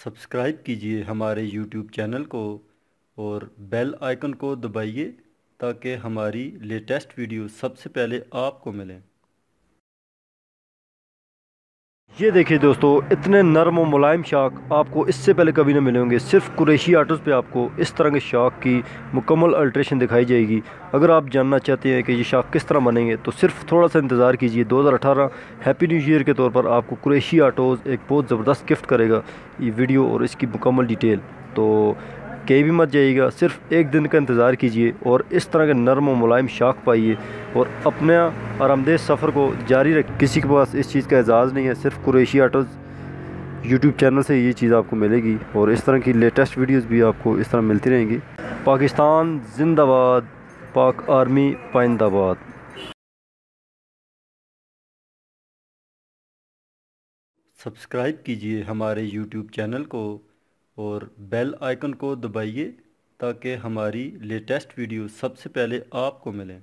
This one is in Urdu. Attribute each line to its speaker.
Speaker 1: سبسکرائب کیجئے ہمارے یوٹیوب چینل کو اور بیل آئیکن کو دبائیے تاکہ ہماری لیٹسٹ ویڈیو سب سے پہلے آپ کو ملیں۔
Speaker 2: یہ دیکھیے دوستو، اتنے نرم و ملائم شاخ آپ کو اس سے پہلے کبھی نہ ملیں گے۔ صرف قریشی آٹوز پہ آپ کو اس طرح کے شاخ کی مکمل الٹریشن دکھائی جائے گی۔ اگر آپ جاننا چاہتے ہیں کہ یہ شاخ کس طرح بنیں گے تو صرف تھوڑا سا انتظار کیجئے۔ 2018 ہیپی نیو ایئر کے طور پر آپ کو قریشی آٹوز ایک بہت زبردست گفٹ کرے گا یہ ویڈیو اور اس کی مکمل ڈیٹیل۔ تو کہیں بھی مت جائیے گا، صرف ایک دن کا انتظار کیجئے اور اس طرح کے نرم و ملائم شاخ پائیے اور اپنا آرامدہ سفر کو جاری رکھ۔ کسی کے پاس اس چیز کا اعزاز نہیں ہے، صرف قریشی آٹوز یوٹیوب چینل سے یہ چیز آپ کو ملے گی اور اس طرح کی لیٹسٹ ویڈیوز بھی آپ کو اس طرح ملتی رہیں گی۔ پاکستان زندہ باد، پاک آرمی پائندہ باد۔
Speaker 1: سبسکرائب کیجئے ہمارے یوٹیوب چینل کو اور بیل آئیکن کو دبائیے تاکہ ہماری لیٹسٹ ویڈیو سب سے پہلے آپ کو ملیں۔